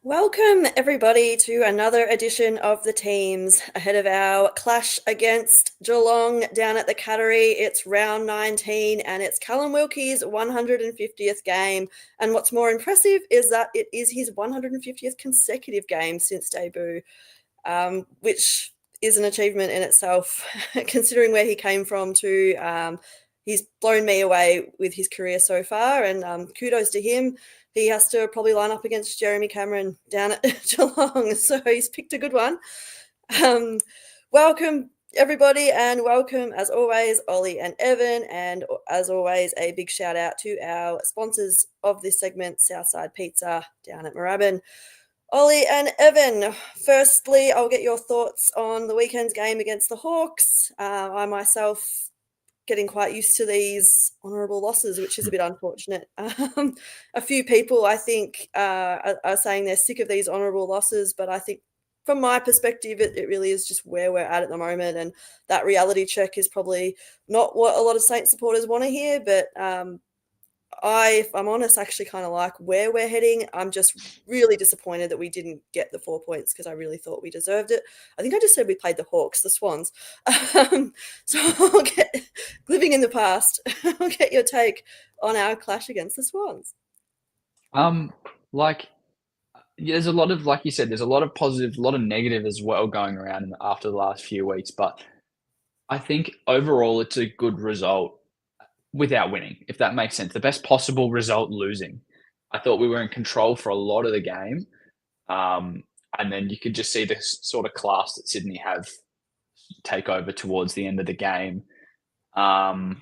Welcome, everybody, to another edition of The Teams ahead of our clash against Geelong down at the Cattery. It's round 19 and it's Callum Wilkie's 150th game. And what's more impressive is that it is his 150th consecutive game since debut, which is an achievement in itself, considering where he came from too. He's blown me away with his career so far, and kudos to him. He has to probably line up against Jeremy Cameron down at Geelong, so he's picked a good one. Welcome, everybody, and welcome, as always, Ollie and Evan, and as always, a big shout out to our sponsors of this segment, Southside Pizza down at Moorabbin. Ollie and Evan, firstly, I'll get your thoughts on the weekend's game against the Hawks. I myself getting quite used to these honourable losses, which is a bit unfortunate. A few people, I think, are saying they're sick of these honourable losses, but I think from my perspective, it really is just where we're at the moment, and that reality check is probably not what a lot of Saints supporters want to hear, but if I'm honest, actually kind of like where we're heading. I'm just really disappointed that we didn't get the 4 points because I really thought we deserved it. I think I just said we played the Hawks, the Swans. So I'll get, living in the past, I'll get your take on our clash against the Swans. Like there's a lot of, like you said, there's a lot of positive, a lot of negative as well going around after the last few weeks. But I think overall it's a good result without winning, if that makes sense. The best possible result losing. I thought we were in control for a lot of the game. And then you could just see this sort of class that Sydney have take over towards the end of the game. And,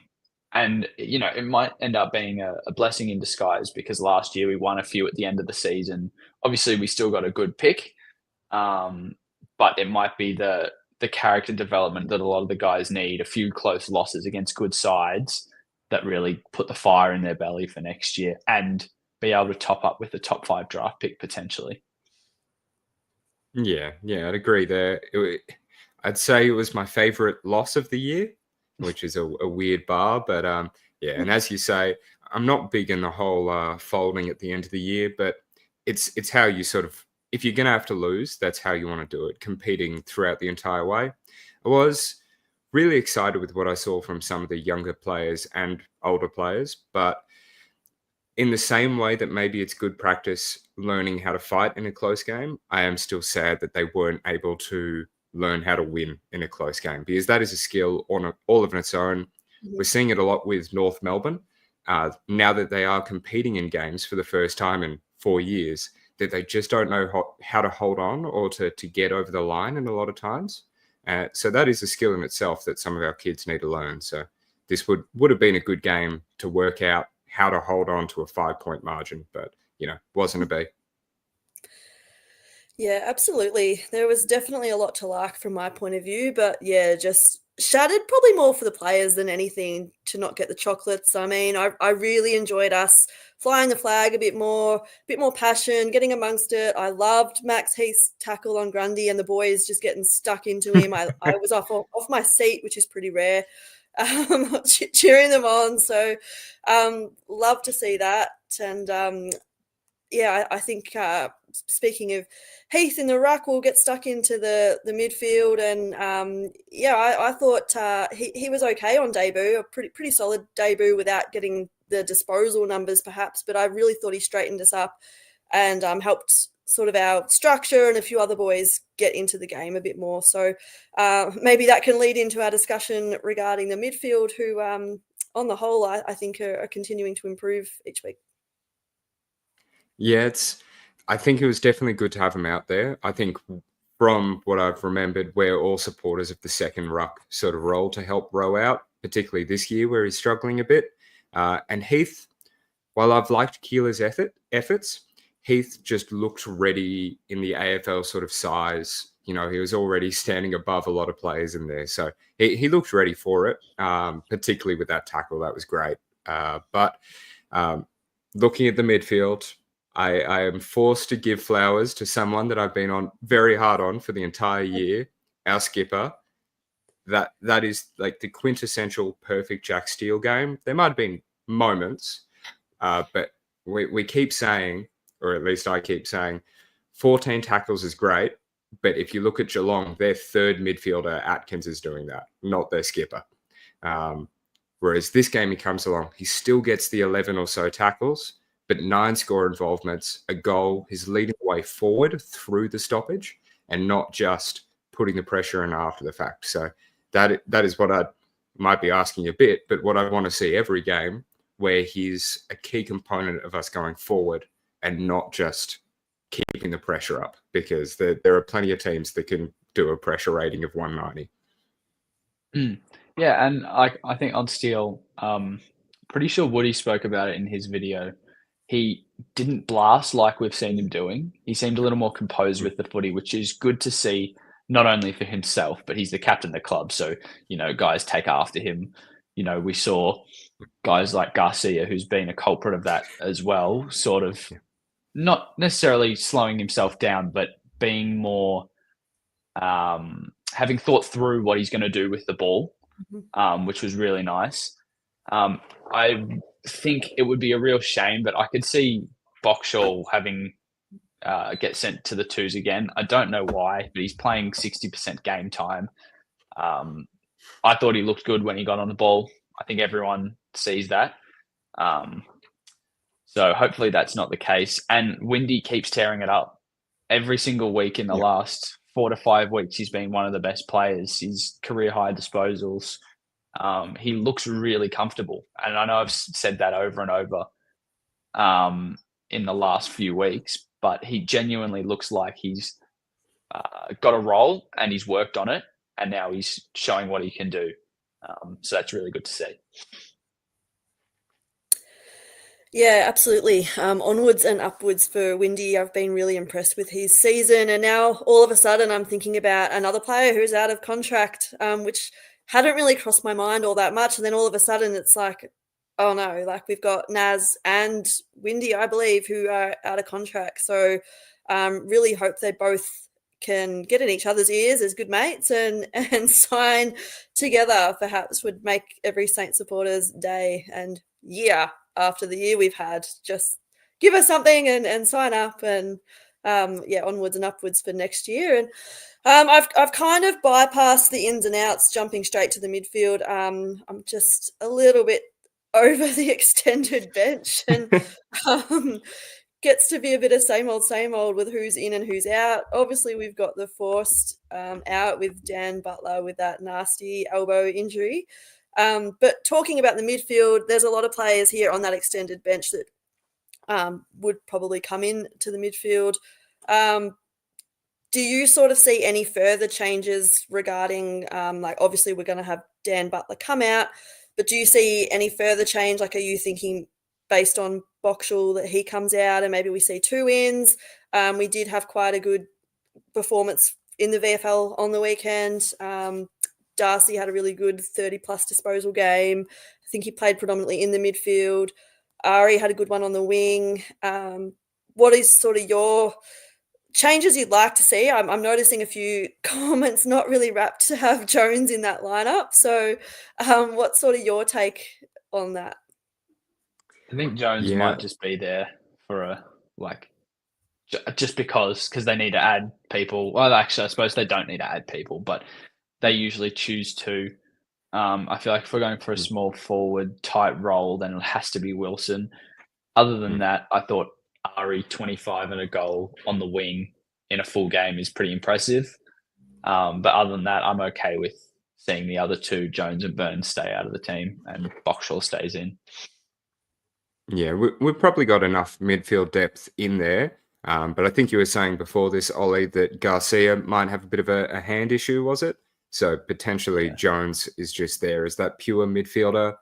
it might end up being a blessing in disguise because last year we won a few at the end of the season. Obviously, we still got a good pick, but it might be the character development that a lot of the guys need, a few close losses against good sides that really put the fire in their belly for next year and be able to top up with the top 5 draft pick potentially. Yeah, I'd agree there. I'd say it was my favorite loss of the year, which is a weird bar, but yeah. And as you say, I'm not big in the whole folding at the end of the year, but it's how you sort of, if you're gonna have to lose, that's how you want to do it, competing throughout the entire way. I was really excited with what I saw from some of the younger players and older players, but in the same way that maybe it's good practice learning how to fight in a close game, I am still sad that they weren't able to learn how to win in a close game, because that is a skill on all of its own. Mm-hmm. We're seeing it a lot with North Melbourne. Now that they are competing in games for the first time in 4 years, that they just don't know how to hold on or to get over the line in a lot of times. So that is a skill in itself that some of our kids need to learn. So this would have been a good game to work out how to hold on to a 5-point margin, but wasn't a be. Yeah, absolutely. There was definitely a lot to like from my point of view, but yeah, just shattered probably more for the players than anything to not get the chocolates. I mean, I really enjoyed us flying the flag a bit more passion, getting amongst it. I loved Max Heath's tackle on Grundy and the boys just getting stuck into him. I was off my seat, which is pretty rare, cheering them on. So love to see that. And yeah, I think speaking of Heath in the ruck, will get stuck into the midfield, and yeah, I thought he was okay on debut, a pretty solid debut without getting the disposal numbers perhaps, but I really thought he straightened us up and helped sort of our structure and a few other boys get into the game a bit more. So maybe that can lead into our discussion regarding the midfield, who on the whole I think are continuing to improve each week. Yeah, I think it was definitely good to have him out there. I think from what I've remembered, we're all supporters of the second ruck sort of role to help row out, particularly this year where he's struggling a bit. And Heath, while I've liked Keeler's efforts, Heath just looked ready in the AFL sort of size. He was already standing above a lot of players in there. So he looked ready for it, particularly with that tackle. That was great. But looking at the midfield, I am forced to give flowers to someone that I've been on very hard on for the entire year, our skipper. That is like the quintessential perfect Jack Steele game. There might have been moments, but we keep saying, or at least I keep saying, 14 tackles is great, but if you look at Geelong, their third midfielder, Atkins, is doing that, not their skipper. Whereas this game he comes along, he still gets the 11 or so tackles, but 9 score involvements, a goal. He's leading the way forward through the stoppage and not just putting the pressure in after the fact. So that is what I might be asking a bit, but what I want to see every game, where he's a key component of us going forward and not just keeping the pressure up, because there are plenty of teams that can do a pressure rating of 190. Yeah, and I think on Steele, pretty sure Woody spoke about it in his video. He didn't blast like we've seen him doing. He seemed a little more composed with the footy, which is good to see, not only for himself, but he's the captain of the club. So, guys take after him. We saw guys like Garcia, who's been a culprit of that as well, sort of not necessarily slowing himself down, but being more, having thought through what he's going to do with the ball, which was really nice. I think it would be a real shame, but I could see Boxall having get sent to the twos again. I don't know why, but he's playing 60% game time. I thought he looked good when he got on the ball. I think everyone sees that. So hopefully that's not the case. And Windy keeps tearing it up. Every single week in the last 4 to 5 weeks, he's been one of the best players. His career high disposals. He looks really comfortable. And I know I've said that over and over in the last few weeks, but he genuinely looks like he's got a role and he's worked on it, and now he's showing what he can do. So that's really good to see. Yeah, absolutely. Onwards and upwards for Windy. I've been really impressed with his season. And now all of a sudden I'm thinking about another player who's out of contract, which hadn't really crossed my mind all that much. And then all of a sudden it's like, oh no, like we've got Naz and Windy, I believe, who are out of contract. So really hope they both can get in each other's ears as good mates and sign together. Perhaps would make every Saints supporter's day and year after the year we've had. Just give us something and sign up, and onwards and upwards for next year. And I've kind of bypassed the ins and outs, jumping straight to the midfield. I'm just a little bit over the extended bench, and gets to be a bit of same old with who's in and who's out. Obviously, we've got the forced out with Dan Butler with that nasty elbow injury. But talking about the midfield, there's a lot of players here on that extended bench that would probably come in to the midfield. Do you sort of see any further changes regarding, obviously we're going to have Dan Butler come out, but do you see any further change? Like, are you thinking based on Boxall that he comes out and maybe we see 2 ins? We did have quite a good performance in the VFL on the weekend. Darcy had a really good 30-plus disposal game. I think he played predominantly in the midfield. Ari had a good one on the wing. What is sort of your changes you'd like to see? I'm noticing a few comments not really rapt to have Jones in that lineup. So what's sort of your take on that? I think Jones might just be there for just because they need to add people. Well, actually, I suppose they don't need to add people, but they usually choose to. I feel like if we're going for a small forward type role, then it has to be Wilson. Other than that, I thought Ari 25 and a goal on the wing in a full game is pretty impressive. But other than that, I'm okay with seeing the other two, Jones and Burns, stay out of the team and Boxall stays in. Yeah, we've probably got enough midfield depth in there. But I think you were saying before this, Ollie, that Garcia might have a bit of a hand issue, was it? So potentially Jones is just there as that pure midfielder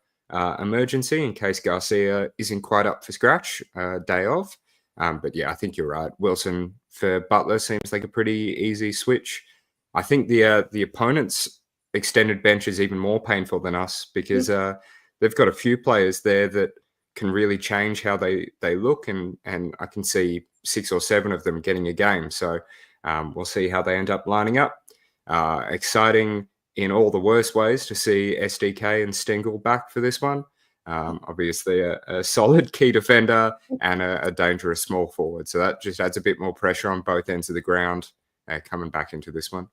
emergency in case Garcia isn't quite up for scratch day off. But yeah, I think you're right. Wilson for Butler seems like a pretty easy switch. I think the opponent's extended bench is even more painful than us because they've got a few players there that can really change how they look, and I can see 6 or 7 of them getting a game. So we'll see how they end up lining up. Exciting in all the worst ways to see SDK and Stengel back for this one. Obviously, a solid key defender and a dangerous small forward. So that just adds a bit more pressure on both ends of the ground coming back into this one.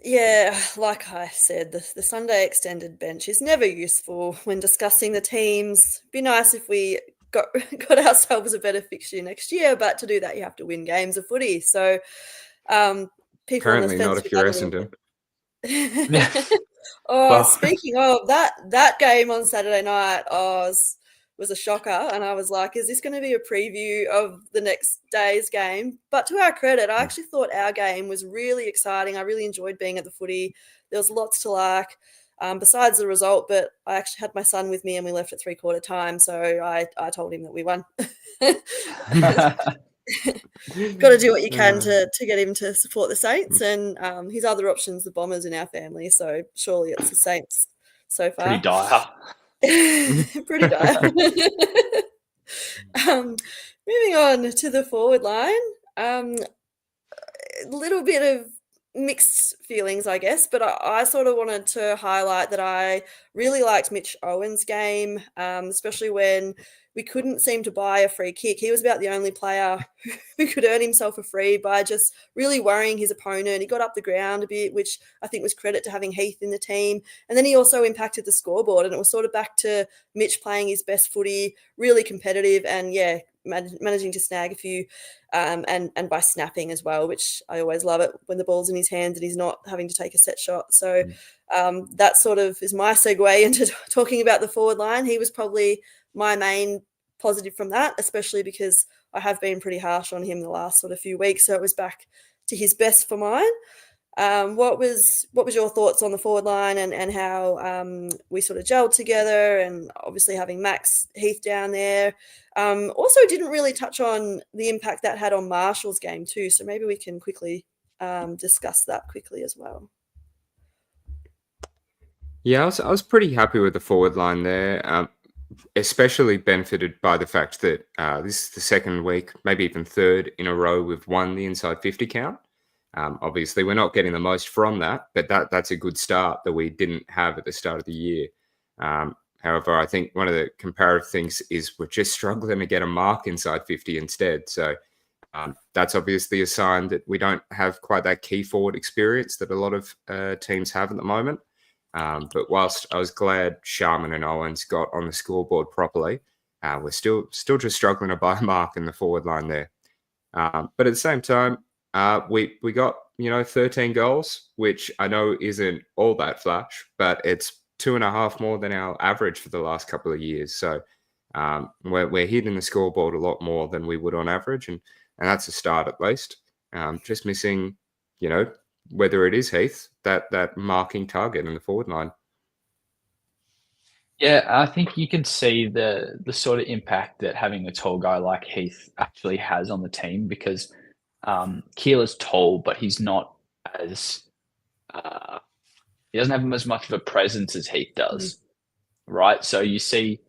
Yeah, like I said, the Sunday extended bench is never useful when discussing the teams. Be nice if we got ourselves a better fixture next year, but to do that, you have to win games of footy. So people on the Apparently fence not if with you're that a little Essendon. bit. Oh, Well, speaking of that game on Saturday night, was a shocker, and I was like, "Is this going to be a preview of the next day's game?" But to our credit, I actually thought our game was really exciting. I really enjoyed being at the footy. There was lots to like, besides the result. But I actually had my son with me, and we left at 3/4 time, so I told him that we won. Got to do what you can to get him to support the Saints, and his other option's the Bombers in our family. So surely it's the Saints so pretty far. dire. Pretty dire. Moving on to the forward line. A little bit of mixed feelings, I guess, but I sort of wanted to highlight that I really liked Mitch Owen's game, especially when we couldn't seem to buy a free kick. He was about the only player who could earn himself a free by just really worrying his opponent. He got up the ground a bit, which I think was credit to having Heath in the team. And then he also impacted the scoreboard, and it was sort of back to Mitch playing his best footy, really competitive, and yeah, managing to snag a few and by snapping as well, which I always love it when the ball's in his hands and he's not having to take a set shot. So that sort of is my segue into talking about the forward line. He was probably my main positive from that, especially because I have been pretty harsh on him the last sort of few weeks. So it was back to his best for mine. What was your thoughts on the forward line and how we sort of gelled together, and obviously having Max Heath down there? Also didn't really touch on the impact that had on Marshall's game too. So maybe we can quickly discuss that quickly as well. Yeah, I was pretty happy with the forward line there, especially benefited by the fact that this is the second week, maybe even third in a row, we've won the inside 50 count. Obviously, we're not getting the most from that, but that's a good start that we didn't have at the start of the year. However, I think one of the comparative things is we're just struggling to get a mark inside 50 instead. So that's obviously a sign that we don't have quite that key forward experience that a lot of teams have at the moment. But whilst I was glad Sharman and Owens got on the scoreboard properly, we're still just struggling to buy a mark in the forward line there. But at the same time, we got 13 goals, which I know isn't all that flash, but it's 2.5 more than our average for the last couple of years. So we're hitting the scoreboard a lot more than we would on average, and that's a start at least. Just missing, whether it is Heath, that marking target in the forward line. Yeah, I think you can see the sort of impact that having a tall guy like Heath actually has on the team, because Keeler's tall, but he's not as he doesn't have as much of a presence as Heath does, right? So you see,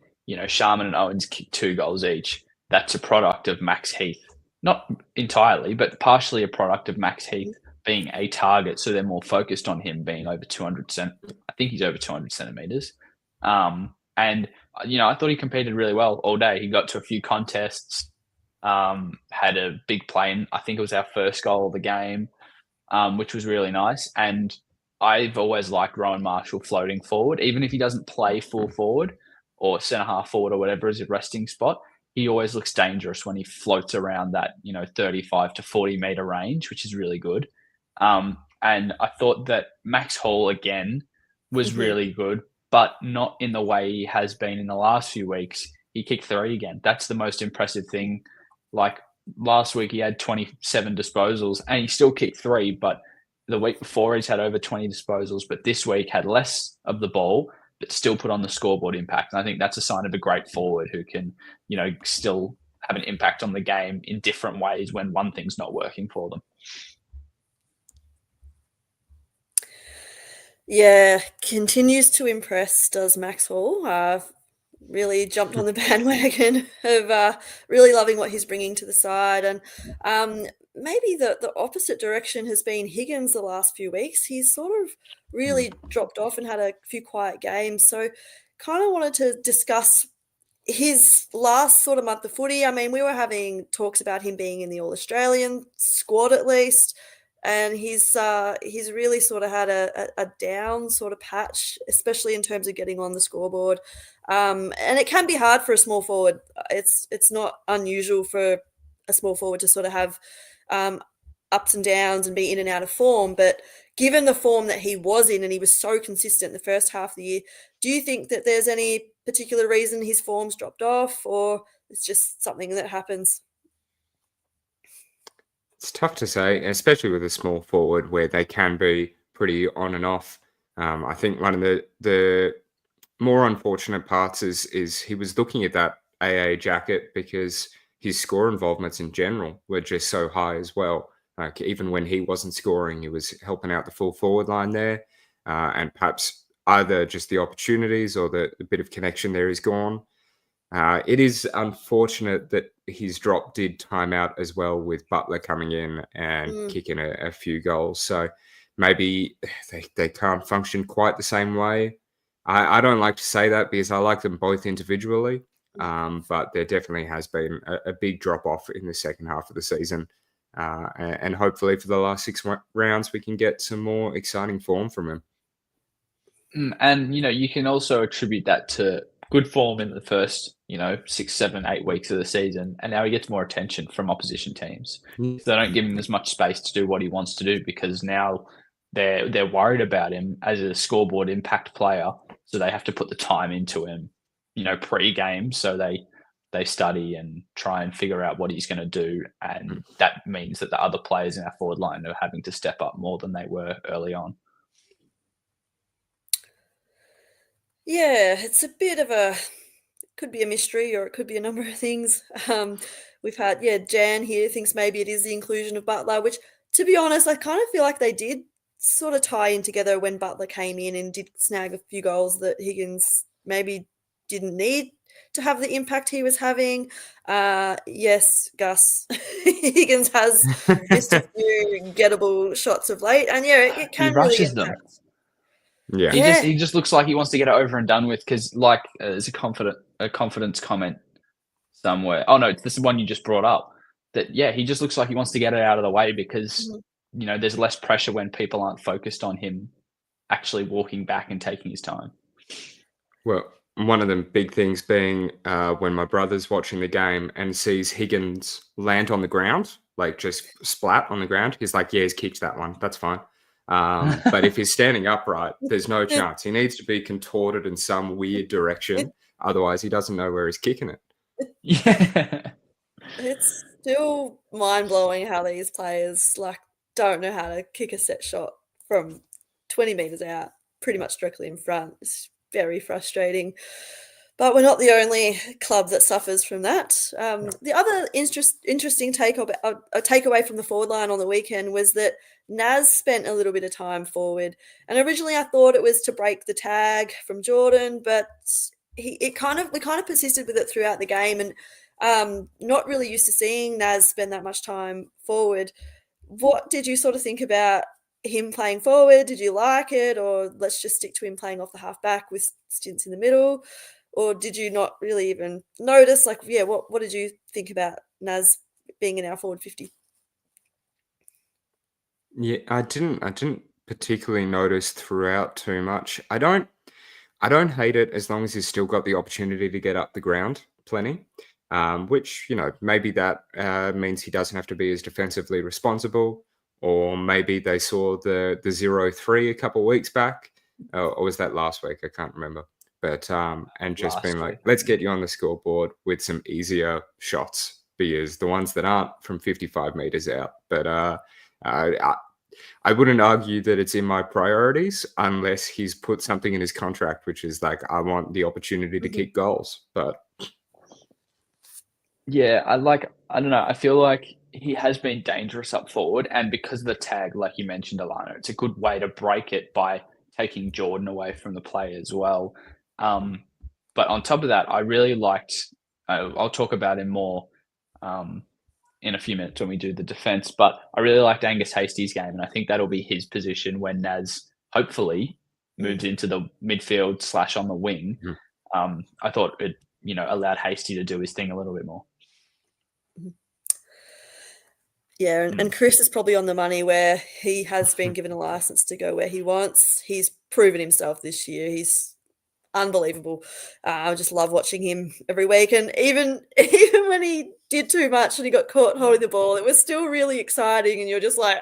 Sharman and Owens kick 2 goals each. That's a product of Max Heath, not entirely, but partially a product of Max Heath being a target. So they're more focused on him being over 200 I think he's over 200 centimeters. And I thought he competed really well all day. He got to a few contests, had a big play in, I think it was our first goal of the game, which was really nice. And I've always liked Rowan Marshall floating forward, even if he doesn't play full forward or centre half forward or whatever is his resting spot. He always looks dangerous when he floats around that 35 to 40 meter range, which is really good. And I thought that Max Hall again was really good, but not in the way he has been in the last few weeks. He kicked 3 again. That's the most impressive thing. Like last week, he had 27 disposals and he still kicked 3, but the week before he's had over 20 disposals, but this week had less of the ball, but still put on the scoreboard impact. And I think that's a sign of a great forward who can, still have an impact on the game in different ways when one thing's not working for them. Yeah, continues to impress, does Max Hall. Really jumped on the bandwagon of really loving what he's bringing to the side. And maybe the opposite direction has been Higgins the last few weeks. He's sort of really dropped off and had a few quiet games. So kind of wanted to discuss his last sort of month of footy. I mean, we were having talks about him being in the All-Australian squad at least, and he's really sort of had a down sort of patch, especially in terms of getting on the scoreboard. And it can be hard for a small forward. It's not unusual for a small forward to sort of have ups and downs and be in and out of form, but given the form that he was in and he was so consistent the first half of the year, do you think that there's any particular reason his form's dropped off, or it's just something that happens? It's tough to say, especially with a small forward where they can be pretty on and off. I think one of the more unfortunate parts is he was looking at that AA jacket because his score involvements in general were just so high as well. Like even when he wasn't scoring, he was helping out the full forward line there, and perhaps either just the opportunities or the bit of connection there is gone. It is unfortunate that his drop did time out as well with Butler coming in and kicking a few goals. So maybe they can't function quite the same way. I don't like to say that because I like them both individually, but there definitely has been a big drop off in the second half of the season. And hopefully for the last 6 rounds, we can get some more exciting form from him. And, you can also attribute that to good form in the first, 6, 7, 8 weeks of the season. And now he gets more attention from opposition teams. So they don't give him as much space to do what he wants to do because now they're worried about him as a scoreboard impact player. So they have to put the time into him, pre-game. So they study and try and figure out what he's going to do. And that means that the other players in our forward line are having to step up more than they were early on. Yeah, it's a bit of could be a mystery or it could be a number of things. We've had, Jan here thinks maybe it is the inclusion of Butler, which, to be honest, I kind of feel like they did sort of tie in together when Butler came in and did snag a few goals that Higgins maybe didn't need to have the impact he was having. Yes, Gus, Higgins has missed a few gettable shots of late, and it can he rushes really them. Yeah, He just looks like he wants to get it over and done with because, there's a confidence comment somewhere. Oh no, it's this one you just brought up. That he just looks like he wants to get it out of the way because there's less pressure when people aren't focused on him actually walking back and taking his time. Well, one of the big things being when my brother's watching the game and sees Higgins land on the ground, like just splat on the ground, he's like, he's kicked that one. That's fine. But if he's standing upright, there's no chance. He needs to be contorted in some weird direction. Otherwise, he doesn't know where he's kicking it. Yeah. It's still mind-blowing how these players don't know how to kick a set shot from 20 metres out, pretty much directly in front. It's very frustrating. But we're not the only club that suffers from that. The other interesting takeaway from the forward line on the weekend was that Naz spent a little bit of time forward. And originally I thought it was to break the tag from Jordan, but we kind of persisted with it throughout the game and not really used to seeing Naz spend that much time forward. What did you sort of think about him playing forward? Did you like it, or let's just stick to him playing off the half back with stints in the middle? Or did you not really even notice? What did you think about Naz being in our forward 50? Yeah, I didn't particularly notice throughout too much. I don't hate it as long as he's still got the opportunity to get up the ground plenty. Which, maybe that means he doesn't have to be as defensively responsible, or maybe they saw the 0-3 a couple of weeks back, or was that last week? I can't remember. But and just being like, let's get you on the scoreboard with some easier shots, because the ones that aren't from 55 meters out. But I wouldn't argue that it's in my priorities unless he's put something in his contract, which is like, I want the opportunity to kick goals. But yeah, I don't know. I feel like he has been dangerous up forward, and because of the tag, like you mentioned, Alana, it's a good way to break it by taking Jordan away from the play as well. But on top of that, I really liked. I'll talk about him more in a few minutes when we do the defence. But I really liked Angus Hastie's game, and I think that'll be his position when Naz hopefully moves into the midfield / on the wing. I thought it, allowed Hastie to do his thing a little bit more. Yeah, and Chris is probably on the money where he has been given a license to go where he wants. He's proven himself this year. He's unbelievable. I just love watching him every week. And even when he did too much and he got caught holding the ball, it was still really exciting. And you're just like,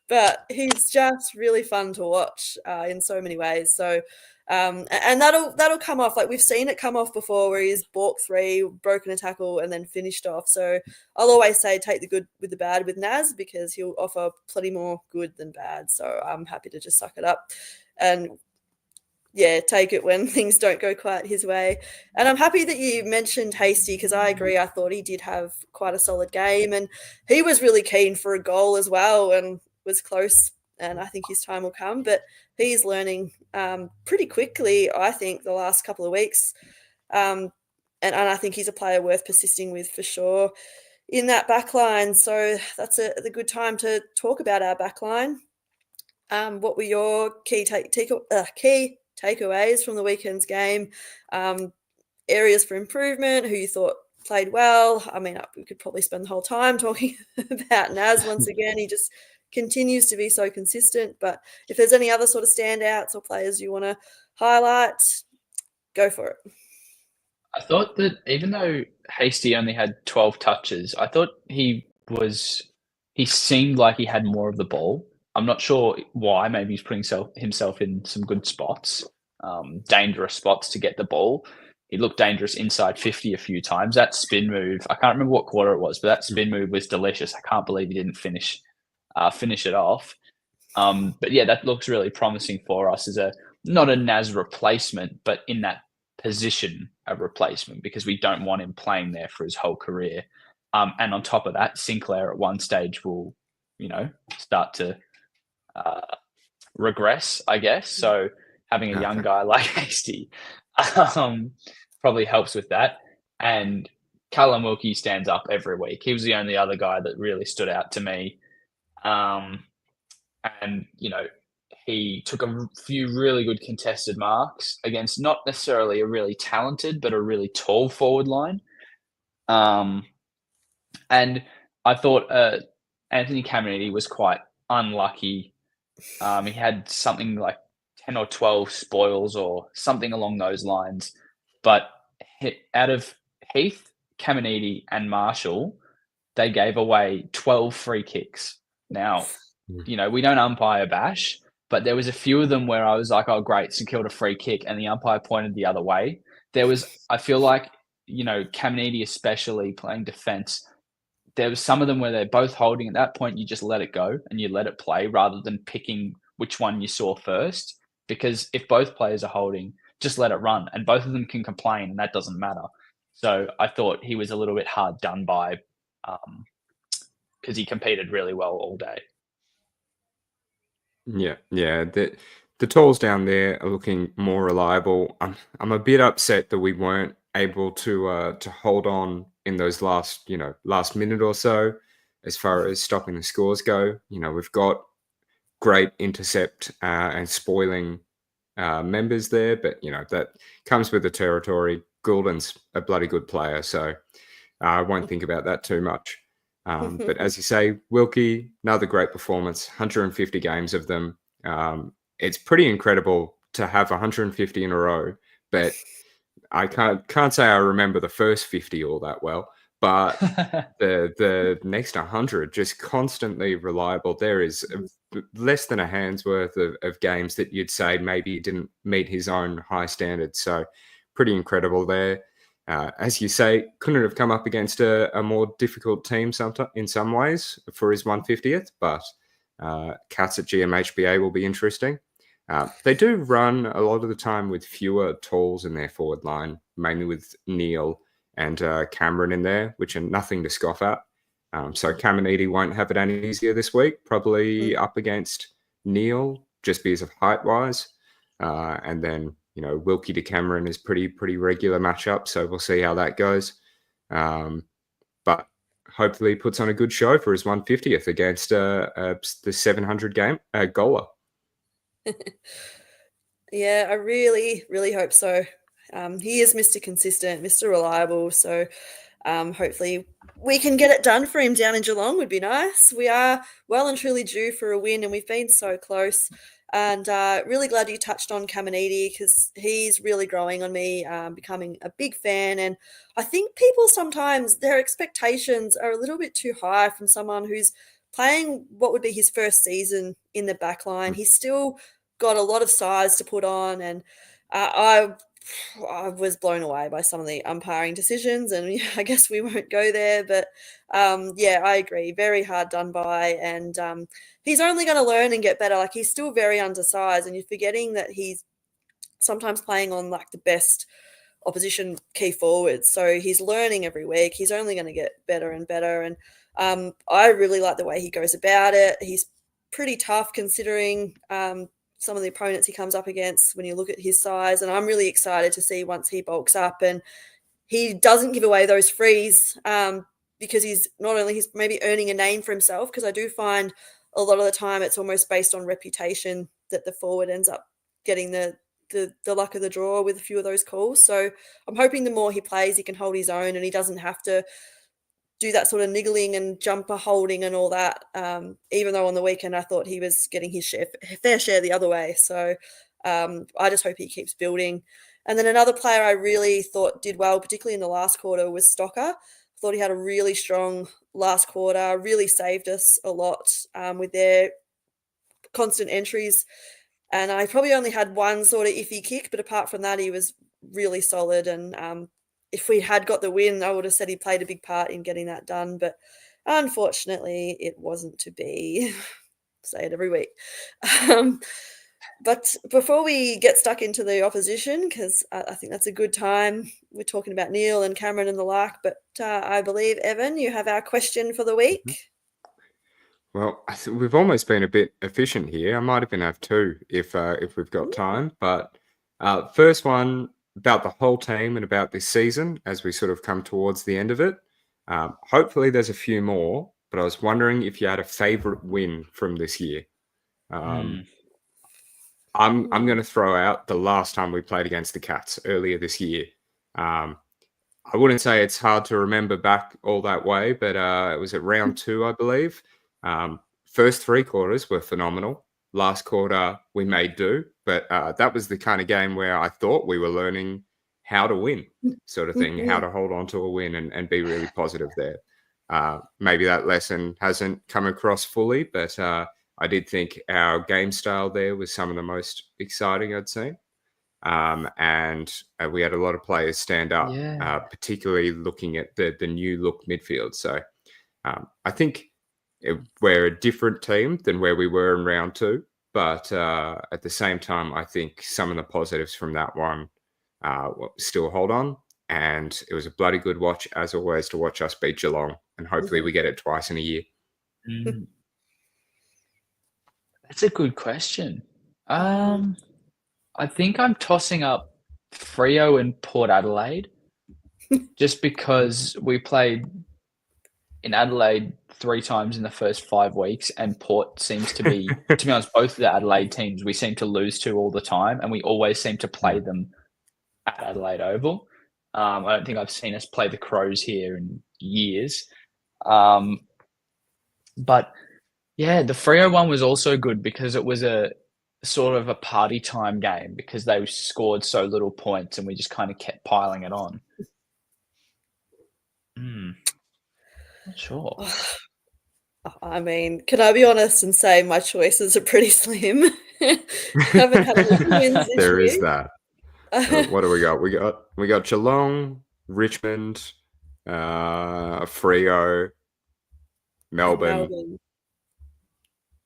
but he's just really fun to watch in so many ways. So, and that'll come off. Like we've seen it come off before where he's balked 3, broken a tackle and then finished off. So I'll always say take the good with the bad with Naz because he'll offer plenty more good than bad. So I'm happy to just suck it up and take it when things don't go quite his way. And I'm happy that you mentioned Hastie because I agree. I thought he did have quite a solid game and he was really keen for a goal as well and was close. And I think his time will come, but he's learning pretty quickly, I think, the last couple of weeks. And I think he's a player worth persisting with for sure in that back line. So that's a good time to talk about our back line. What were your key takeaways from the weekend's game? Areas for improvement, who you thought played well? I mean, we could probably spend the whole time talking about Naz once again. He just continues to be so consistent. But if there's any other sort of standouts or players you want to highlight, go for it. I thought that even though Hastie only had 12 touches, I thought he seemed like he had more of the ball. I'm not sure why. Maybe he's putting himself in some good spots, dangerous spots to get the ball. He looked dangerous inside 50 a few times. That spin move, I can't remember what quarter it was, but that spin move was delicious. I can't believe he didn't finish it off. But yeah, that looks really promising for us as not a Naz replacement, but in that position of replacement because we don't want him playing there for his whole career. And on top of that, Sinclair at one stage will, start to regress, I guess. So having a young guy like Hastie probably helps with that. And Callum Wilkie stands up every week. He was the only other guy that really stood out to me. And, he took a few really good contested marks against not necessarily a really talented, but a really tall forward line. And I thought Anthony Caminiti was quite unlucky. He had something like 10 or 12 spoils or something along those lines. But out of Heath, Caminiti and Marshall, they gave away 12 free kicks. Now, we don't umpire bash, but there was a few of them where I was like, oh, great, St Kilda free kick, and the umpire pointed the other way. I feel like, Caminiti especially playing defence, there was some of them where they're both holding. At that point, you just let it go and you let it play rather than picking which one you saw first. Because if both players are holding, just let it run. And both of them can complain, and that doesn't matter. So I thought he was a little bit hard done by because he competed really well all day. Yeah. The talls down there are looking more reliable. I'm a bit upset that we weren't able to hold on in those last minute or so as far as stopping the scores go. We've got great intercept and spoiling members there, but that comes with the territory. Goulden's a bloody good player, so I won't think about that too much. But as you say, Wilkie, another great performance, 150 games of them. It's pretty incredible to have 150 in a row, but I can't say I remember the first 50 all that well, but the next 100 just constantly reliable. There is less than a hand's worth of games that you'd say maybe didn't meet his own high standards. So pretty incredible there. As you say, couldn't have come up against a more difficult team in some ways for his 150th, but Cats at GMHBA will be interesting. They do run a lot of the time with fewer talls in their forward line, mainly with Neil and Cameron in there, which are nothing to scoff at. So Caminiti won't have it any easier this week, probably up against Neil just because of height-wise. And then, Wilkie to Cameron is pretty regular matchup, so we'll see how that goes. But hopefully puts on a good show for his 150th against the 700 game goaler. Yeah, I really, really hope so. He is Mr. Consistent, Mr. Reliable. So hopefully we can get it done for him down in Geelong. Would be nice. We are well and truly due for a win, and we've been so close. And really glad you touched on Caminiti because he's really growing on me, becoming a big fan. And I think people sometimes, their expectations are a little bit too high from someone who's playing what would be his first season in the back line. He's still got a lot of size to put on, and I was blown away by some of the umpiring decisions, and I guess we won't go there. But yeah, I agree. Very hard done by, and he's only going to learn and get better. Like, he's still very undersized, and you're forgetting that he's sometimes playing on like the best opposition key forwards. So he's learning every week. He's only going to get better and better, and I really like the way he goes about it. He's pretty tough considering some of the opponents he comes up against when you look at his size, and I'm really excited to see once he bulks up and he doesn't give away those frees because he's maybe earning a name for himself, because I do find a lot of the time it's almost based on reputation that the forward ends up getting the luck of the draw with a few of those calls. So I'm hoping the more he plays, he can hold his own and he doesn't have to do that sort of niggling and jumper holding and all that, even though on the weekend I thought he was getting his fair share the other way. So I just hope he keeps building. And then another player I really thought did well, particularly in the last quarter, was Stocker. I thought he had a really strong last quarter, really saved us a lot with their constant entries. And I probably only had one sort of iffy kick, but apart from that, he was really solid. And if we had got the win, I would have said he played a big part in getting that done. But unfortunately, it wasn't to be. Say it every week. But before we get stuck into the opposition, because I think that's a good time, we're talking about Neil and Cameron and the like, but I believe, Evan, you have our question for the week. Well, we've almost been a bit efficient here. I might even have two if we've got time. But first one, about the whole team and about this season as we sort of come towards the end of it. Hopefully there's a few more, but I was wondering if you had a favourite win from this year. I'm going to throw out the last time we played against the Cats earlier this year. I wouldn't say it's hard to remember back all that way, but it was at round 2, I believe. First 3 quarters were phenomenal. Last quarter, we made do, but that was the kind of game where I thought we were learning how to win, sort of thing, how to hold on to a win and be really positive there. Maybe that lesson hasn't come across fully, but I did think our game style there was some of the most exciting I'd seen. And we had a lot of players stand up, particularly looking at the new look midfield. So I think we're a different team than where we were in round 2. But at the same time, I think some of the positives from that one still hold on. And it was a bloody good watch, as always, to watch us beat Geelong. And hopefully we get it twice in a year. That's a good question. I think I'm tossing up Freo and Port Adelaide just because we played in Adelaide 3 times in the first 5 weeks, and Port seems to be, to be honest, both of the Adelaide teams we seem to lose to all the time, and we always seem to play them at Adelaide Oval. I don't think I've seen us play the Crows here in years. But yeah, the Freo one was also good because it was a sort of a party time game because they scored so little points and we just kind of kept piling it on. Not sure. I mean, can I be honest and say my choices are pretty slim? Haven't had a lot of wins this There year. is that. What do we got? We got Geelong, Richmond, Freo, Melbourne.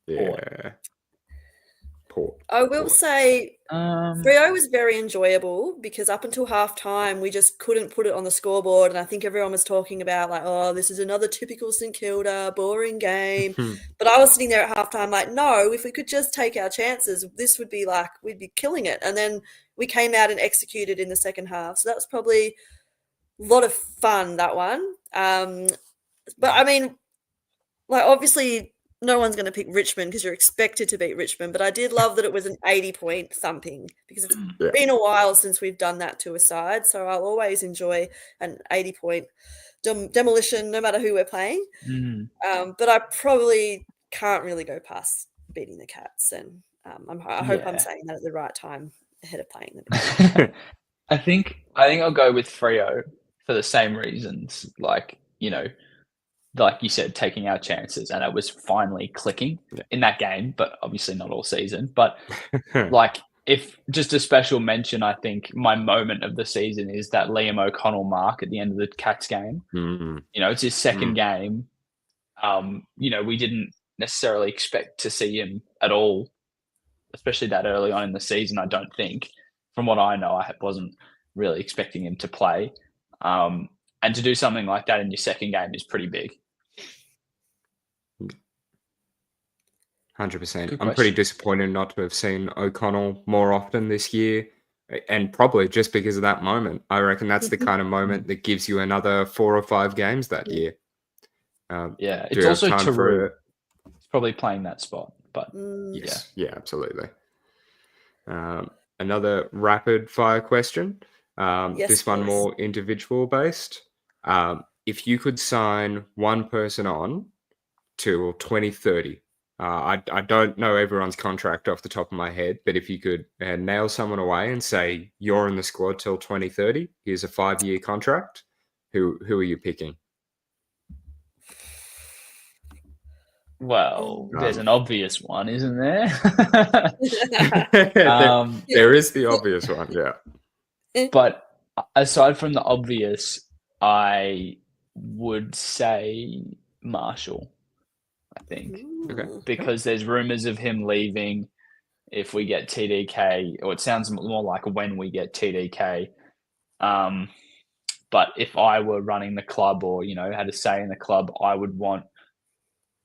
Yeah. Port. I will say Freo was very enjoyable because up until half time we just couldn't put it on the scoreboard, and I think everyone was talking about like, oh, this is another typical St Kilda boring game. But I was sitting there at half time like, no, if we could just take our chances, this would be like, we'd be killing it. And then we came out and executed in the second half. So that was probably a lot of fun, that one. But I mean, like obviously no one's going to pick Richmond because you're expected to beat Richmond. But I did love that it was an 80-point thumping because it's Yeah. been a while since we've done that to a side. So I'll always enjoy an 80-point demolition, no matter who we're playing. But I probably can't really go past beating the Cats, and I hope I'm saying that at the right time ahead of playing them. I think I'll go with Freo for the same reasons. Like, you know, like you said, taking our chances, and it was finally clicking in that game, but obviously not all season. But like, if just a special mention, I think my moment of the season is that Liam O'Connell mark at the end of the Cats game. Mm. You know, it's his second game. You know, we didn't necessarily expect to see him at all, especially that early on in the season. I don't think, from what I know, I wasn't really expecting him to play. And to do something like that in your second game is pretty big. 100%. I'm pretty disappointed not to have seen O'Connell more often this year, and probably just because of that moment. I reckon that's the kind of moment that gives you another 4 or 5 games that year. It's also Taru. It's probably playing that spot, but yes, yeah, absolutely. Another rapid fire question. This one more individual based. If you could sign one person on till 2030, I don't know everyone's contract off the top of my head, but if you could nail someone away and say you're in the squad till 2030, here's a 5-year contract, who are you picking? Well, there's an obvious one, isn't there? There is the obvious one, yeah. But aside from the obvious, I would say Marshall, I think. Okay. Because there's rumours of him leaving if we get TDK, or it sounds more like when we get TDK. But if I were running the club or, you know, had a say in the club, I would want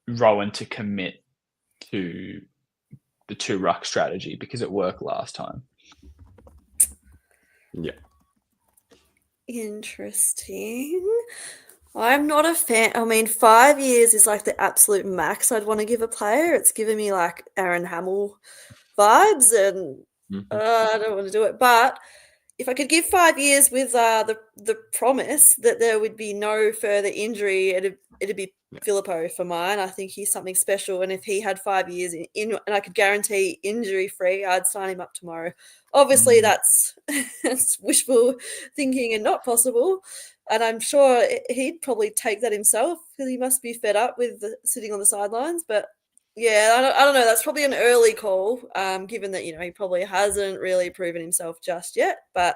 Rowan to commit to the 2-ruck strategy because it worked last time. Yeah. Interesting. I'm not a fan. I mean, 5 years is like the absolute max I'd want to give a player. It's giving me like Aaron Hamill vibes, and I don't want to do it. But if I could give 5 years with the promise that there would be no further injury, it'd be Filippo for mine. I think he's something special, and if he had 5 years in and I could guarantee injury free, I'd sign him up tomorrow. Obviously, that's wishful thinking and not possible, and I'm sure he'd probably take that himself because he must be fed up with sitting on the sidelines. But yeah, I don't know. That's probably an early call, given that, you know, he probably hasn't really proven himself just yet. But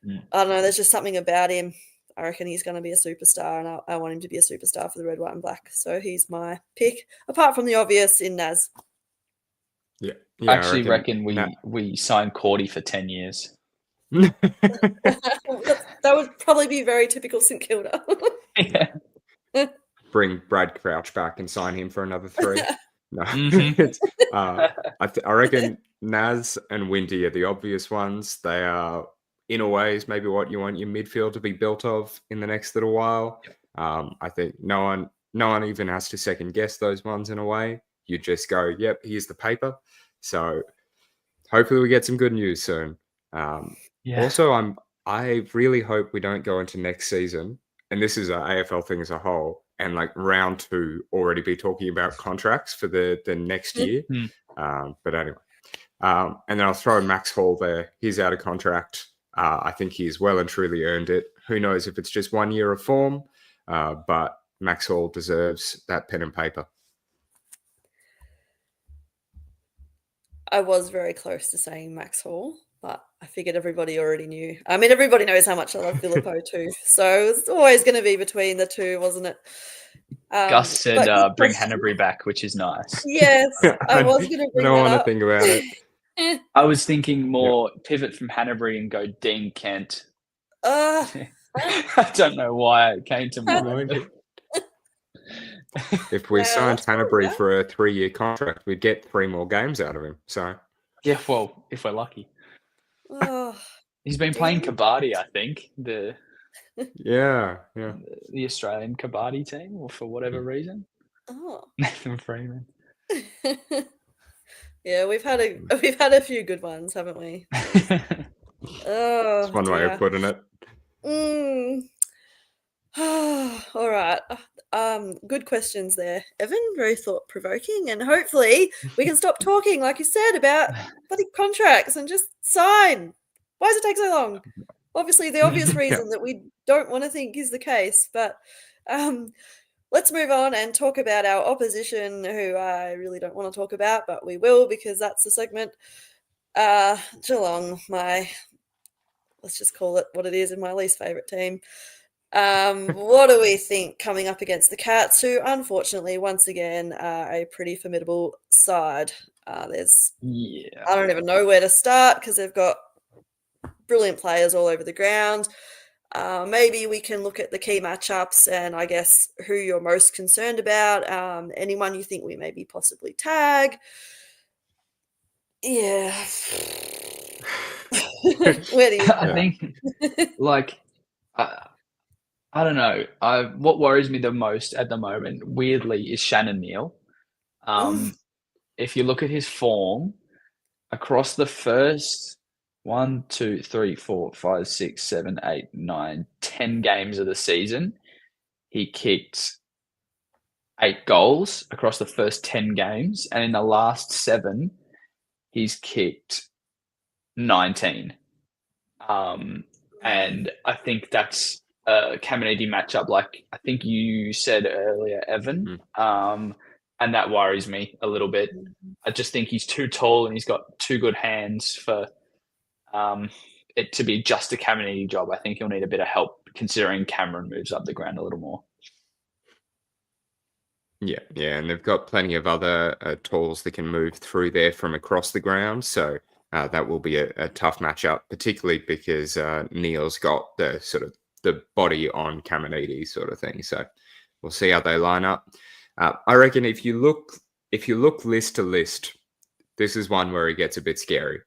I don't know. There's just something about him. I reckon he's going to be a superstar, and I want him to be a superstar for the red, white, and black. So he's my pick, apart from the obvious in Naz. Yeah, I actually reckon we signed Cordy for 10 years. That would probably be very typical St Kilda. Yeah. Bring Brad Crouch back and sign him for another 3. No, I reckon Naz and Windy are the obvious ones. They are, in a way, is maybe what you want your midfield to be built of in the next little while. I think no one even has to second guess those ones in a way. You just go, yep, here's the paper. So hopefully we get some good news soon. Also, I really hope we don't go into next season, and this is an AFL thing as a whole, and like round 2 already be talking about contracts for the next year. But anyway, and then I'll throw Max Hall there. He's out of contract. I think he's well and truly earned it. Who knows if it's just 1 year of form, but Max Hall deserves that pen and paper. I was very close to saying Max Hall, but I figured everybody already knew. I mean, everybody knows how much I love Filippo too. So it's always going to be between the two, wasn't it? Gus said bring Hanbury back, which is nice. Yes, I was going to bring that up. I don't want to think about it. I was thinking more pivot from Hanbury and go Dean Kent. I don't know why it came to mind. If we signed Hanbury for a 3-year contract, we'd get 3 more games out of him. So yeah, well, if we're lucky. He's been playing Kabaddi, I think. Yeah. the Australian Kabaddi team, or for whatever reason. Oh. Nathan Freeman. Yeah, we've had a few good ones, haven't we? It's one way of Dear. putting it. All right. Good questions there, Evan. Very thought provoking, and hopefully we can stop talking, like you said, about bloody contracts and just sign. Why does it take so long? Obviously, the obvious reason that we don't want to think is the case, but let's move on and talk about our opposition, who I really don't want to talk about, but we will because that's the segment. Geelong, let's just call it what it is, in my least favourite team. What do we think coming up against the Cats, who unfortunately, once again, are a pretty formidable side? I don't even know where to start because they've got brilliant players all over the ground. Maybe we can look at the key matchups and I guess who you're most concerned about. Anyone you think we maybe possibly tag. Yeah. Where do you I think, like, I don't know. What worries me the most at the moment, weirdly, is Shannon Neal. If you look at his form across the first 1, 2, 3, 4, 5, 6, 7, 8, 9, 10 games of the season, he kicked 8 goals across the first 10 games, and in the last 7, he's kicked 19. And I think that's a Caminiti matchup, like I think you said earlier, Evan. And that worries me a little bit. I just think he's too tall and he's got too good hands for it to be just a Caminiti job. I think he'll need a bit of help considering Cameron moves up the ground a little more. Yeah, and they've got plenty of other talls that can move through there from across the ground. So that will be a tough matchup, particularly because Neil's got the sort of the body on Caminiti sort of thing. So we'll see how they line up. I reckon if you look list to list, this is one where it gets a bit scary.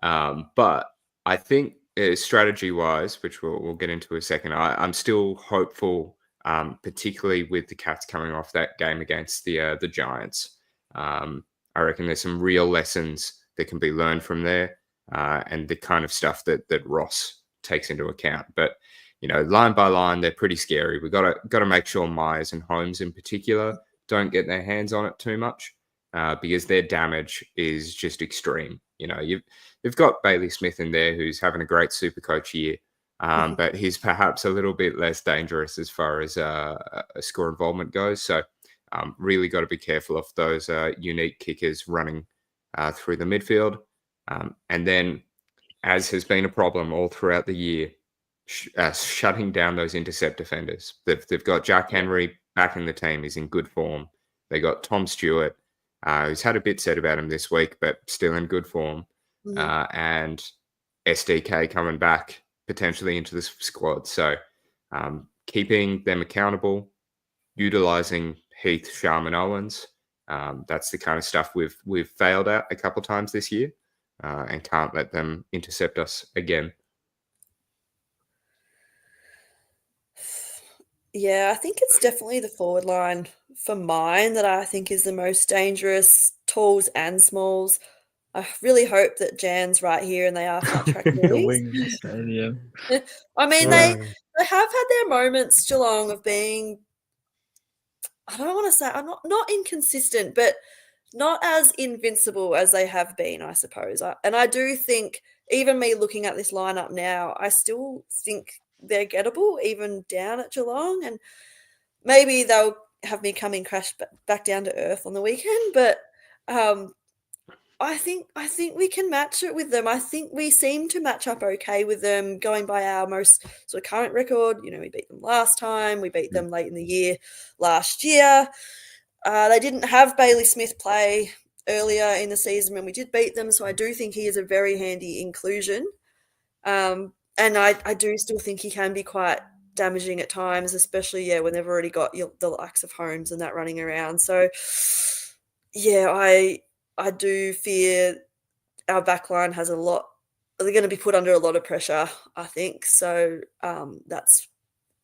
But I think strategy-wise, which we'll get into in a second, I'm still hopeful, particularly with the Cats coming off that game against the Giants. I reckon there's some real lessons that can be learned from there, and the kind of stuff that Ross takes into account. But line by line, they're pretty scary. We've got to make sure Myers and Holmes in particular don't get their hands on it too much, because their damage is just extreme. You've got Bailey Smith in there who's having a great Supercoach year, but he's perhaps a little bit less dangerous as far as a score involvement goes. So really got to be careful of those unique kickers running through the midfield. And then, as has been a problem all throughout the year, shutting down those intercept defenders. They've got Jack Henry back in the team. He's in good form. They got Tom Stewart, who's had a bit said about him this week, but still in good form. And SDK coming back potentially into the squad. So keeping them accountable, utilising Heath, Sharman, Owens. That's the kind of stuff we've failed at a couple of times this year, and can't let them intercept us again. Yeah, I think it's definitely the forward line for mine that I think is the most dangerous, talls and smalls. I really hope that Jan's right here and they are flat track bullies. I mean, they have had their moments, Geelong, of being, I don't want to say, I'm not inconsistent, but not as invincible as they have been, I suppose. And I do think, even me looking at this lineup now, I still think they're gettable, even down at Geelong. And maybe they'll have me coming crash back down to earth on the weekend. But I think we can match it with them. I think we seem to match up okay with them, going by our most sort of current record. We beat them last time. We beat them late in the year last year. They didn't have Bailey Smith play earlier in the season when we did beat them, so I do think he is a very handy inclusion. And I do still think he can be quite damaging at times, especially, when they've already got the likes of Holmes and that running around. So, I do fear our backline has a lot – they're going to be put under a lot of pressure, I think. So that's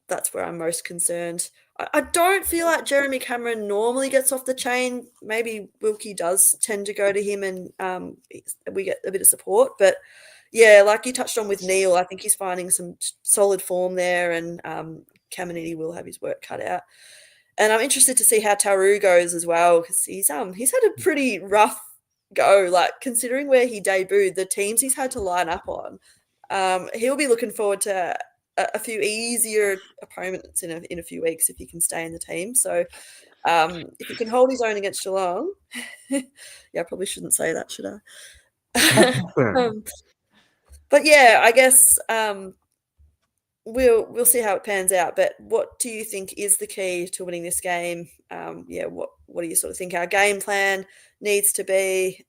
that's where I'm most concerned. I don't feel like Jeremy Cameron normally gets off the chain. Maybe Wilkie does tend to go to him and we get a bit of support. But, yeah, like you touched on with Neil, I think he's finding some solid form there, and Caminiti will have his work cut out. And I'm interested to see how Tauru goes as well, because he's had a pretty rough go, like considering where he debuted, the teams he's had to line up on. He'll be looking forward to a few easier opponents in a few weeks if he can stay in the team. So if he can hold his own against Geelong, yeah, I probably shouldn't say that, should I? But yeah, I guess we'll see how it pans out. But what do you think is the key to winning this game? What do you sort of think our game plan needs to be?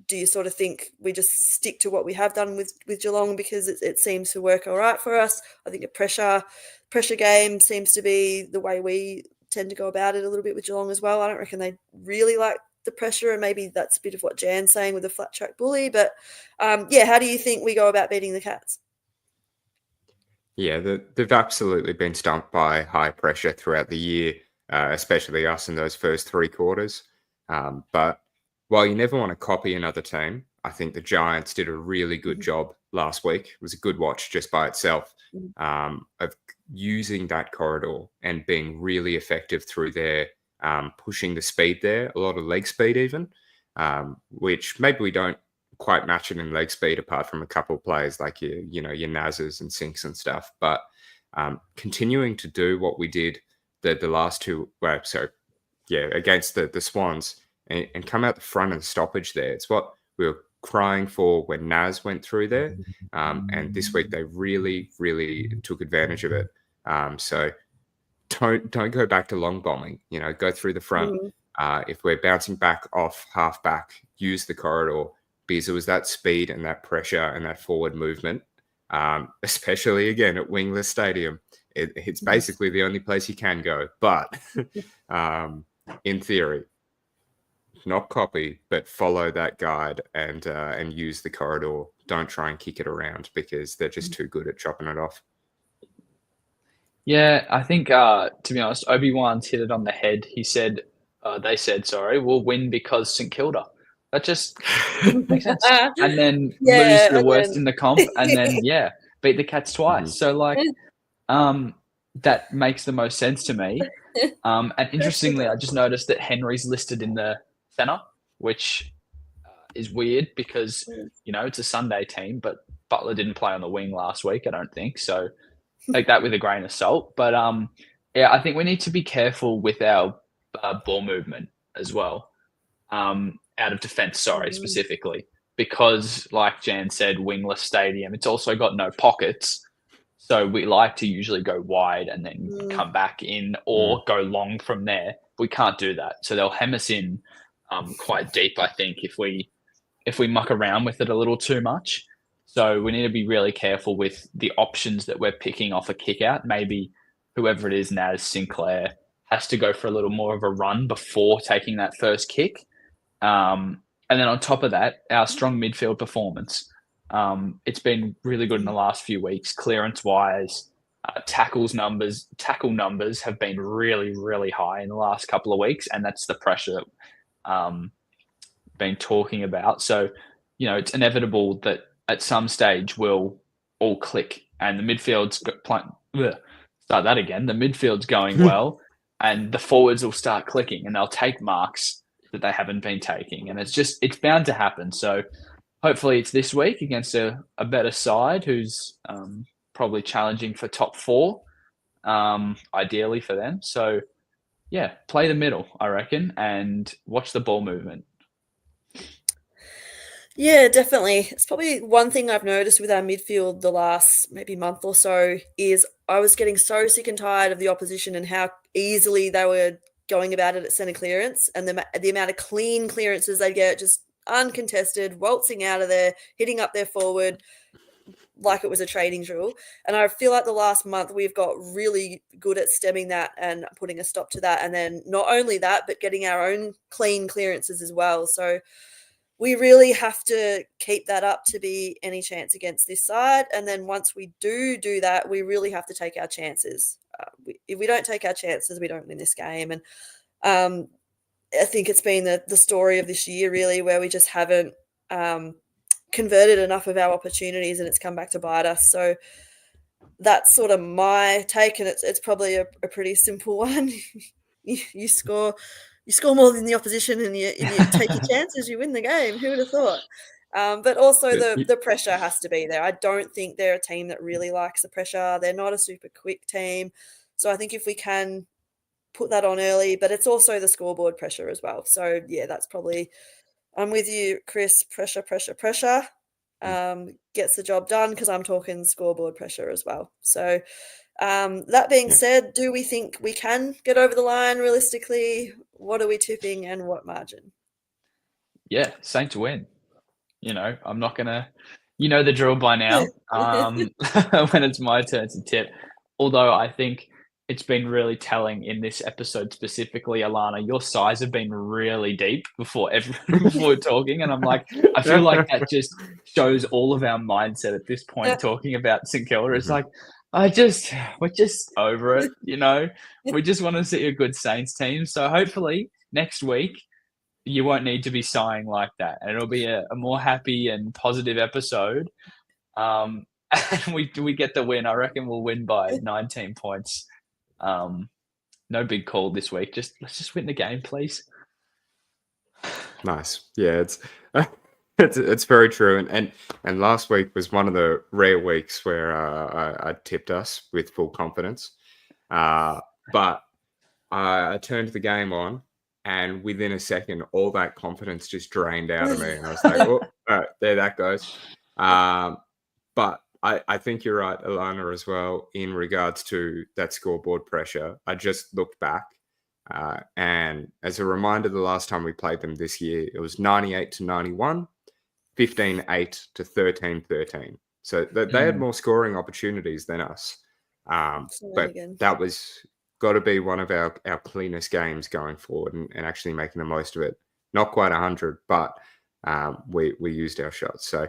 Do you sort of think we just stick to what we have done with Geelong because it seems to work all right for us? I think a pressure game seems to be the way we tend to go about it a little bit with Geelong as well. I don't reckon they really like the pressure, and maybe that's a bit of what Jan's saying with the flat track bully. But, how do you think we go about beating the Cats? Yeah, they've absolutely been stumped by high pressure throughout the year, especially us in those first three quarters. But while you never want to copy another team, I think the Giants did a really good job last week. It was a good watch just by itself of using that corridor and being really effective through there, pushing the speed there, a lot of leg speed even, which maybe we don't quite match it in leg speed apart from a couple of players like your Nazes and Sinks and stuff. But continuing to do what we did the last two, against the Swans, and come out the front of the stoppage there. It's what we were crying for when Naz went through there. And this week they really, really took advantage of it. So don't go back to long bombing. Go through the front. If we're bouncing back off half back, use the corridor, because it was that speed and that pressure and that forward movement, especially again at Wingless Stadium. It's basically the only place you can go. But in theory, not copy, but follow that guide and use the corridor. Don't try and kick it around because they're just too good at chopping it off. Yeah, I think, to be honest, Obi-Wan's hit it on the head. They said, we'll win because St Kilda. That just makes sense. And then lose to the worst in the comp and then, beat the Cats twice. So, that makes the most sense to me. And interestingly, I just noticed that Henry's listed in the centre, which is weird because, it's a Sunday team, but Butler didn't play on the wing last week, I don't think. So take that with a grain of salt. But, I think we need to be careful with our ball movement as well, out of defence, specifically. Because, like Jan said, wingless stadium, it's also got no pockets. So we like to usually go wide and then come back in or go long from there. We can't do that. So they'll hem us in quite deep, I think, if we muck around with it a little too much. So we need to be really careful with the options that we're picking off a kick out. Maybe whoever it is, Naz, Sinclair, has to go for a little more of a run before taking that first kick. And then on top of that, our strong midfield performance. It's been really good in the last few weeks, clearance-wise. Tackle numbers have been really, really high in the last couple of weeks, and that's the pressure that been talking about. So, it's inevitable that at some stage we'll all click, and the midfield's start that again. The midfield's going well, and the forwards will start clicking, and they'll take marks that they haven't been taking, and it's bound to happen. So hopefully it's this week against a better side who's probably challenging for top 4, ideally for them. So play the middle, I reckon, and watch the ball movement. Yeah, definitely. It's probably one thing I've noticed with our midfield the last maybe month or so is I was getting so sick and tired of the opposition and how easily they were going about it at centre clearance, and the amount of clean clearances they get, just uncontested, waltzing out of there, hitting up their forward like it was a trading drill. And I feel like the last month we've got really good at stemming that and putting a stop to that. And then not only that, but getting our own clean clearances as well. So we really have to keep that up to be any chance against this side. And then once we do that, we really have to take our chances. If we don't take our chances, we don't win this game. And I think it's been the story of this year, really, where we just haven't converted enough of our opportunities, and it's come back to bite us. So that's sort of my take, and it's probably a pretty simple one. You score more than the opposition, and you take your chances, you win the game. Who would have thought? But also the pressure has to be there. I don't think they're a team that really likes the pressure. They're not a super quick team. So I think if we can put that on early, but it's also the scoreboard pressure as well. So yeah, that's probably, I'm with you, Chris. Pressure gets the job done, because I'm talking scoreboard pressure as well. So that being said, do we think we can get over the line realistically? What are we tipping, and what margin? Yeah, Saints win. I'm not gonna, the drill by now. When it's my turn to tip, although I think it's been really telling in this episode specifically, Alana, your sighs have been really deep before talking, and I'm like, I feel like that just shows all of our mindset at this point. Talking about St Kilda, it's like, we're just over it, We just want to see a good Saints team. So hopefully next week you won't need to be sighing like that, and it'll be a more happy and positive episode. And we get the win. I reckon we'll win by 19 points. No big call this week. Let's just win the game, please. Nice. Yeah, it's very true. And last week was one of the rare weeks where I tipped us with full confidence. But I turned the game on, and within a second, all that confidence just drained out of me. And I was like, oh, there that goes. But I think you're right, Alana, as well, in regards to that scoreboard pressure. I just looked back, and as a reminder, the last time we played them this year, it was 98-91, 15-8 to 13-13. So they had more scoring opportunities than us. But that was got to be one of our cleanest games going forward, and actually making the most of it. Not quite 100, but we used our shots. So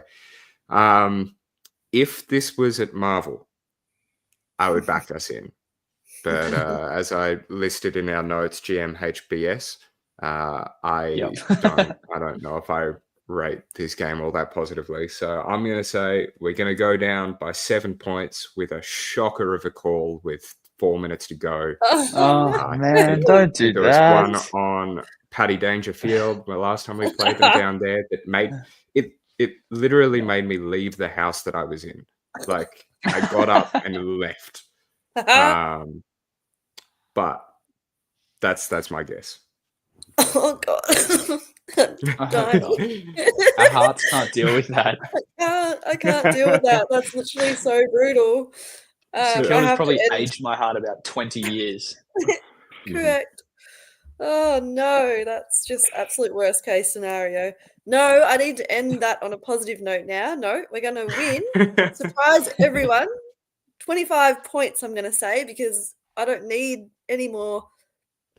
if this was at Marvel, I would back us in. But as I listed in our notes, GMHBS, I don't know if I rate this game all that positively. So I'm going to say we're going to go down by 7 points with a shocker of a call with 4 minutes to go. Oh, man, don't do that. There was one on Paddy Dangerfield the last time we played them down there that made it literally made me leave the house that I was in. Like, I got up and left. But that's my guess. Oh God. Our hearts can't deal with that. I can't deal with that. That's literally so brutal. Kilda's probably aged my heart about 20 years. Correct. Oh no, that's just absolute worst case scenario. No, I need to end that on a positive note now. No, we're going to win. Surprise everyone. 25 points, I'm going to say, because I don't need any more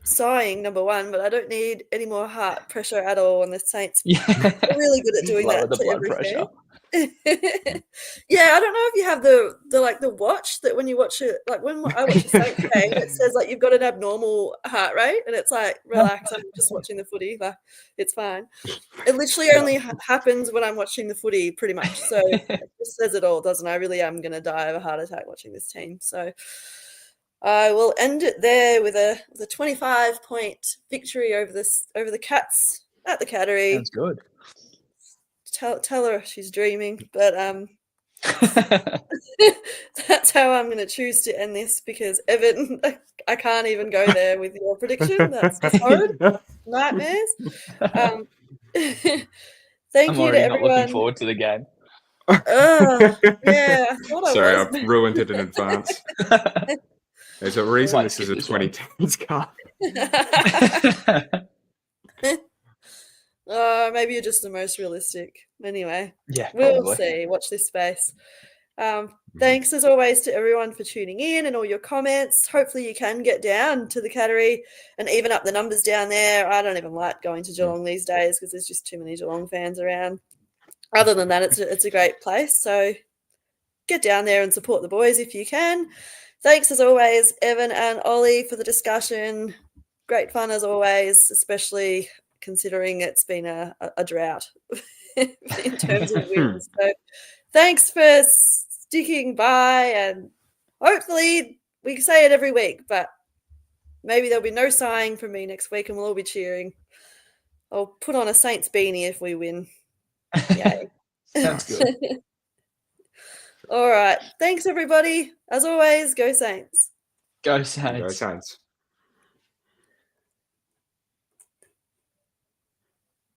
sighing, number one, but I don't need any more heart pressure at all. And the Saints are really good at doing Lower that the to blood everything. pressure. Yeah, I don't know if you have the watch that when you watch it, like when I watch a Saints game, it says like you've got an abnormal heart rate, and it's like, relax, I'm just watching the footy, like it's fine. It literally only happens when I'm watching the footy, pretty much. So it just says it all, doesn't it? I really am going to die of a heart attack watching this team. So I will end it there with a 25-point victory over the Cats at the Cattery. Sounds good. Tell her she's dreaming, but that's how I'm going to choose to end this, because Evan, I can't even go there with your prediction. That's just horrid. Nightmares. Thank you to everyone. Not looking forward to the game. Yeah, I thought Sorry, I was. I've ruined it in advance. There's a reason this is a 2010s card. Maybe you're just the most realistic. Anyway, yeah, we'll probably. see. Watch this space. Thanks as always to everyone for tuning in and all your comments. Hopefully you can get down to the Cattery and even up the numbers down there. I don't even like going to Geelong these days because there's just too many Geelong fans around. Other than that, it's a great place. So get down there and support the boys if you can. Thanks as always, Evan and Ollie, for the discussion. Great fun as always, especially considering it's been a drought in terms of wins. So thanks for sticking by, and hopefully we can say it every week, but maybe there'll be no sighing from me next week and we'll all be cheering. I'll put on a Saints beanie if we win. Yay. Sounds good. All right. Thanks, everybody. As always, go Saints. Go Saints. Go Saints.